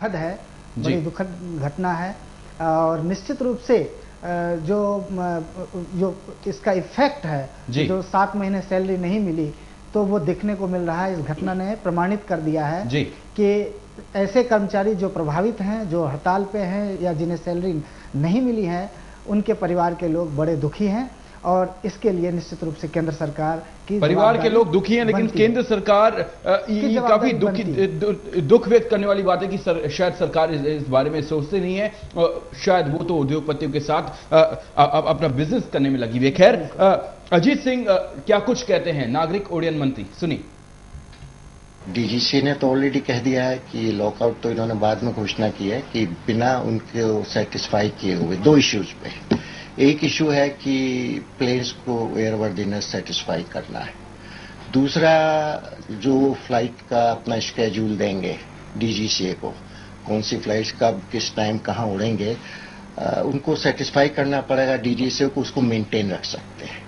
दुखद है, बड़ी दुखद घटना है। और निश्चित रूप से जो इसका इफेक्ट है, जो 7 महीने सैलरी नहीं मिली, तो वो दिखने को मिल रहा है। इस घटना ने प्रमाणित कर दिया है कि ऐसे कर्मचारी जो प्रभावित हैं, जो हड़ताल पे हैं या जिन्हें सैलरी नहीं मिली है, उनके परिवार के लोग बड़े दुखी हैं। और इसके लिए निश्चित रूप से केंद्र सरकार की, परिवार के लोग दुखी हैं, लेकिन केंद्र सरकार ये काफी दुख व्यक्त करने वाली बात है कि शायद सरकार इस बारे में सोचते नहीं है, शायद वो तो उद्योगपतियों के साथ अपना बिजनेस करने में लगी हुई है। खैर, अजीत सिंह क्या कुछ कहते हैं, नागरिक उड्डयन मंत्री, सुनिए। डीजीसी ने तो ऑलरेडी कह दिया है कि लॉकआउट तो इन्होंने बाद में घोषणा की है कि बिना उनको सेटिस्फाई किए हुए 2 इश्यूज पे। एक इशू है कि प्लेयर्स को एयरवर्दीनेस सेटिस्फाई करना है। दूसरा, जो फ्लाइट का अपना स्केड्यूल देंगे डीजीसीए को, कौन सी फ्लाइट्स कब किस टाइम कहां उड़ेंगे, उनको सेटिस्फाई करना पड़ेगा डीजीसीए को, उसको मेंटेन रख सकते हैं।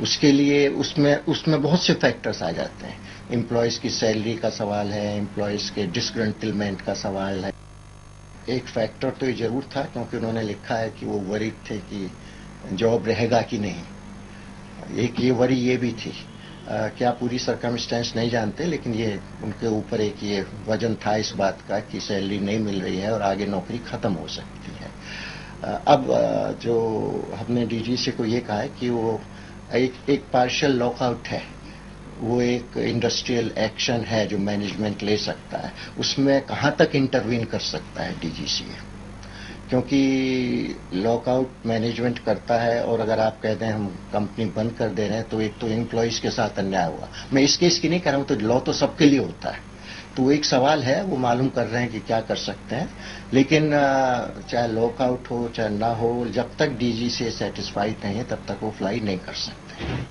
उसके लिए उसमें बहुत से फैक्टर्स आ जाते हैं। एम्प्लॉयज की सैलरी का सवाल है, एम्प्लॉयज के डिसग्रंटलमेंट का सवाल है। एक फैक्टर तो ये जरूर था, क्योंकि उन्होंने लिखा है कि वो वरीड थे कि जॉब रहेगा कि नहीं। एक ये वरी ये भी थी, क्या पूरी सर्कमस्टेंस नहीं जानते, लेकिन ये उनके ऊपर एक ये वजन था इस बात का कि सैलरी नहीं मिल रही है और आगे नौकरी खत्म हो सकती है। अब जो हमने डीजीसी को ये कहा है कि वो एक पार्शियल लॉकआउट है, वो एक इंडस्ट्रियल एक्शन है जो मैनेजमेंट ले सकता है। उसमें कहां तक इंटरवीन कर सकता है डीजीसीए, क्योंकि लॉकआउट मैनेजमेंट करता है और अगर आप कहते हैं हम कंपनी बंद कर दे रहे हैं, तो एक तो एम्प्लॉयज के साथ अन्याय हुआ। मैं इस केस की नहीं कह रहा हूं, तो लॉ तो सबके लिए होता है। तो एक सवाल है, वो मालूम कर रहे हैं कि क्या कर सकते हैं। लेकिन चाहे लॉकआउट हो चाहे ना हो, जब तक डीजीसीए सेटिस्फाइड नहीं है तब तक वो फ्लाई नहीं कर सकते।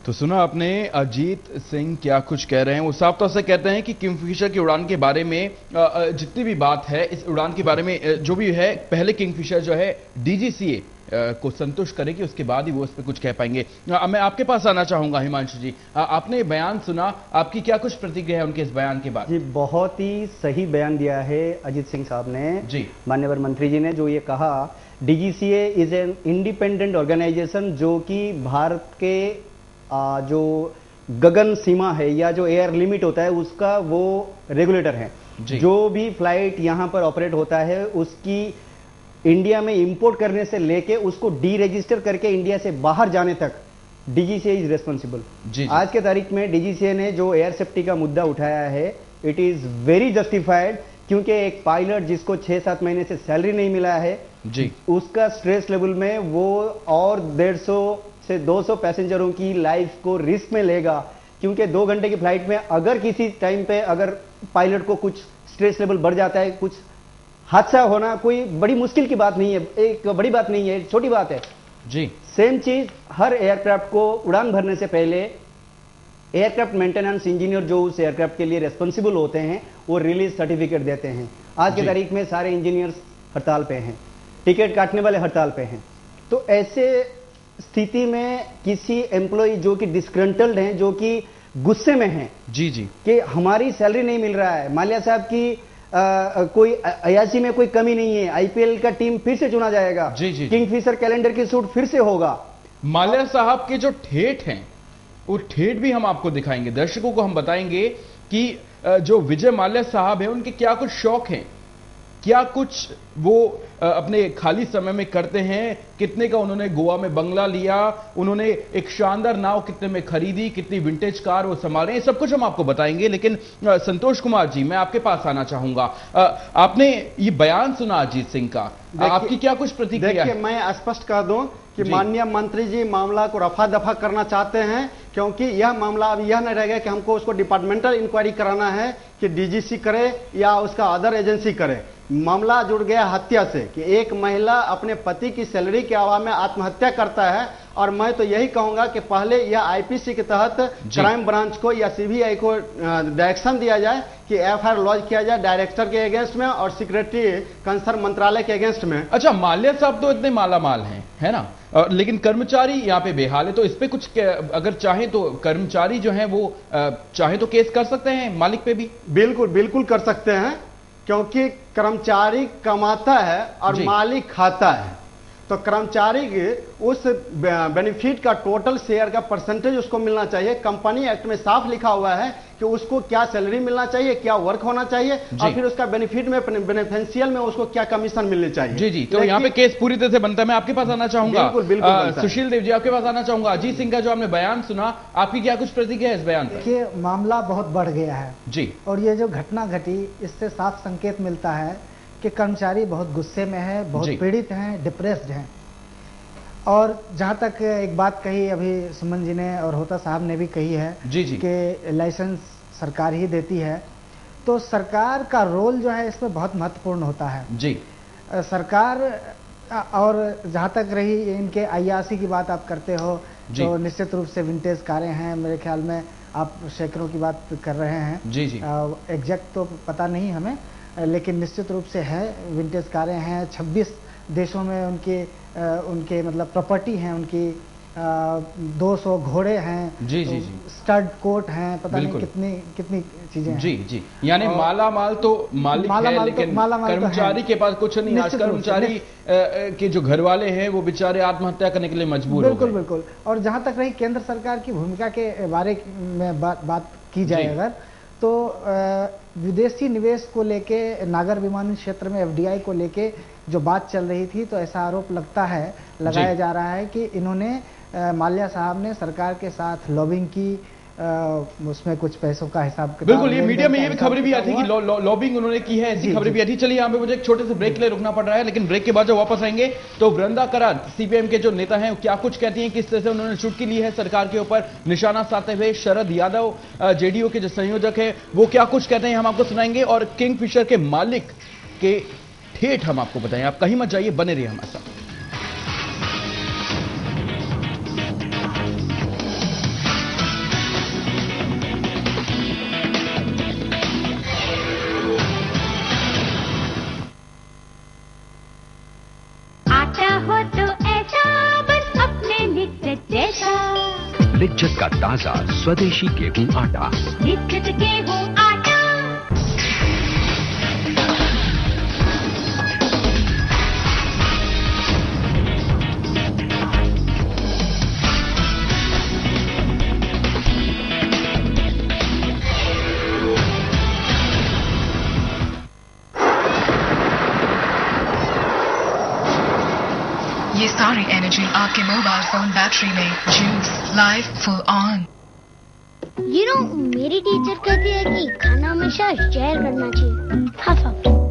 तो सुना आपने अजीत सिंह क्या कुछ कह रहे हैं। वो साफ तौर से कहते हैं कि किंगफिशर की उड़ान के बारे में जितनी भी बात है, इस उड़ान के बारे में जो भी है, पहले किंगफिशर जो है डीजीसीए को संतुष्ट करेगी, उसके बाद ही वो इस पर कुछ कह पाएंगे। मैं आपके पास आना चाहूंगा हिमांशु जी, आपने बयान सुना, आपकी क्या कुछ प्रतिक्रिया है उनके इस बयान के बाद? जी, बहुत ही सही बयान दिया है अजीत सिंह साहब ने जी, माननीय मंत्री जी ने, जो ये कहा DGCA is an independent organisation, जो कि भारत के जो गगन सीमा है या जो एयर लिमिट होता है उसका वो रेगुलेटर है। जो भी फ्लाइट यहां पर ऑपरेट होता है उसकी इंडिया में इंपोर्ट करने से लेके उसको डी रजिस्टर करके इंडिया से बाहर जाने तक डीजीसीए इज रेस्पॉन्सिबल। आज के तारीख में डीजीसीए ने जो एयर सेफ्टी का मुद्दा उठाया है, इट इज वेरी जस्टिफाइड, क्योंकि एक पायलट जिसको 6-7 महीने से सैलरी नहीं मिला है जी, उसका स्ट्रेस लेवल में वो और 150 से 200 पैसेंजरों की लाइफ को रिस्क में लेगा। क्योंकि 2 घंटे की फ्लाइट में अगर किसी टाइम पे अगर पायलट को कुछ स्ट्रेस लेवल बढ़ जाता है, कुछ हादसा होना कोई बड़ी मुश्किल की बात नहीं है, एक बड़ी बात नहीं है, छोटी बात है जी। सेम चीज हर एयरक्राफ्ट को उड़ान भरने से पहले एयरक्राफ्ट मेंटेनेंस इंजीनियर जो उस एयरक्राफ्ट के लिए रेस्पॉन्सिबल होते हैं वो रिलीज सर्टिफिकेट देते हैं। आज की तारीख में सारे इंजीनियर्स हड़ताल पे हैं, टिकट काटने वाले हड़ताल पे हैं। तो ऐसे स्थिति में किसी एम्प्लॉय जो कि डिस्ग्रंटल्ड हैं, जो कि गुस्से में हैं जी जी कि हमारी सैलरी नहीं मिल रहा है, माल्या साहब की कोई अयाची में कोई कमी नहीं है, आईपीएल का टीम फिर से चुना जाएगा जी जी, किंगफिशर कैलेंडर की शूट फिर से होगा। माल्या साहब के जो ठेठ हैं वो ठेठ भी हम आपको दिखाएंगे, दर्शकों को हम बताएंगे कि जो विजय माल्या साहब हैं उनके क्या कुछ शौक हैं, क्या कुछ वो अपने खाली समय में करते हैं, कितने का उन्होंने गोवा में बंगला लिया, उन्होंने एक शानदार नाव कितने में खरीदी, कितनी विंटेज कार वो संभाल रहे हैं, सब कुछ हम आपको बताएंगे। लेकिन संतोष कुमार जी, मैं आपके पास आना चाहूंगा। आपने ये बयान सुना अजीत सिंह का, आपकी क्या कुछ प्रतिक्रिया? देखिए, मैं स्पष्ट कर दूं कि माननीय मंत्री जी मामला को रफा दफा करना चाहते हैं, क्योंकि यह मामला अब यह नहीं रहेगा कि हमको उसको डिपार्टमेंटल इंक्वायरी कराना है कि डीजीसी करे या उसका अदर एजेंसी करे। मामला जुड़ गया हत्या से कि एक महिला अपने पति की सैलरी के अभाव में आत्महत्या करता है, और मैं तो यही कहूंगा कि पहले यह आईपीसी के तहत क्राइम ब्रांच को या सीबीआई को डायरेक्शन दिया जाए कि एफआईआर लॉन्च किया जाए डायरेक्टर के अगेंस्ट में और सेक्रेटरी कंसर्न मंत्रालय के अगेंस्ट में। अच्छा, माल्या साहब तो इतने मालामाल हैं, है ना, लेकिन कर्मचारी यहाँ पे बेहाल है, तो इस पे कुछ अगर चाहे तो कर्मचारी जो है वो चाहे तो केस कर सकते हैं मालिक पे भी? बिल्कुल बिल्कुल कर सकते हैं, क्योंकि कर्मचारी कमाता है और मालिक खाता है, तो कर्मचारी उस बेनिफिट का टोटल शेयर का परसेंटेज उसको मिलना चाहिए। कंपनी एक्ट में साफ लिखा हुआ है कि उसको क्या सैलरी मिलना चाहिए, क्या वर्क होना चाहिए, और फिर उसका बेनिफिट में बेनिफिशियल में उसको क्या कमीशन मिलने चाहिए। जी जी, तो यहाँ पे केस पूरी तरह से बनता है। मैं आपके पास आना चाहूंगा, बिल्कुल सुशील देव जी, आपके पास आना चाहूंगा। अजीत सिंह का जो आपने बयान सुना, आपकी क्या कुछ प्रतिक्रिया है इस बयान पर? देखिए, मामला बहुत बढ़ गया है जी, और ये जो घटना घटी इससे साफ संकेत मिलता है कि कर्मचारी बहुत गुस्से में है, बहुत पीड़ित हैं, डिप्रेस्ड हैं। और जहां तक एक बात कही अभी सुमन जी ने और होता साहब ने भी कही है कि लाइसेंस सरकार ही देती है, तो सरकार का रोल जो है इसमें बहुत महत्वपूर्ण होता है जी। सरकार, और जहां तक रही इनके IRC की बात आप करते हो, तो निश्चित रूप से विंटेज कारें हैं, मेरे ख्याल में आप सैकड़ों की बात कर रहे हैं जी जी। एग्जैक्ट तो पता नहीं हमें, लेकिन निश्चित रूप से है, विंटेज कारें हैं। 26 देशों में उनके मतलब प्रॉपर्टी हैं, उनकी 200 घोड़े हैं जी जी जी, स्टड कोट हैं, पता नहीं कितनी चीजें हैं जी जी। यानी माला माल तो मालिक है, लेकिन कर्मचारी के पास कुछ नहीं। आज कर्मचारी के जो घर वाले हैं वो बेचारे आत्महत्या करने के लिए मजबूर हो गए। बिल्कुल। और जहां तक रही केंद्र सरकार की भूमिका के बारे में बात की जाए अगर, तो विदेशी निवेश को लेके, नागर विमानन क्षेत्र में FDI को लेके जो बात चल रही थी, तो ऐसा आरोप लगाया जा रहा है कि इन्होंने, माल्या साहब ने सरकार के साथ लॉबिंग की, उसमें कुछ पैसों का हिसाब। बिल्कुल, ये मीडिया में ये भी खबरें भी आती कि लॉबिंग उन्होंने की है, ऐसी खबरें भी आती। चलिए, यहाँ पे मुझे एक छोटे से ब्रेक के लिए रुकना पड़ रहा है, लेकिन ब्रेक के बाद जब वापस आएंगे तो वृंदा करात, CPM के जो नेता हैं, क्या कुछ कहती हैं, किस तरह से उन्होंने चुटकी ली है सरकार के ऊपर निशाना साधते हुए। शरद यादव, JDU के जो संयोजक है, वो क्या कुछ कहते हैं, हम आपको सुनाएंगे। और किंगफिशर के मालिक के ठेठ हम आपको बताएं। आप कहीं मत जाइए, बने रहिए हमारे साथ। लिज्जत का ताजा स्वदेशी गेहूं आटा, लिज्जत गेहूं आटा। ये सारी एनर्जी आपके मोबाइल फोन बैटरी में जूस लाइफ फुल ऑन। मेरी टीचर कहती है कि खाना हमेशा शेयर करना चाहिए।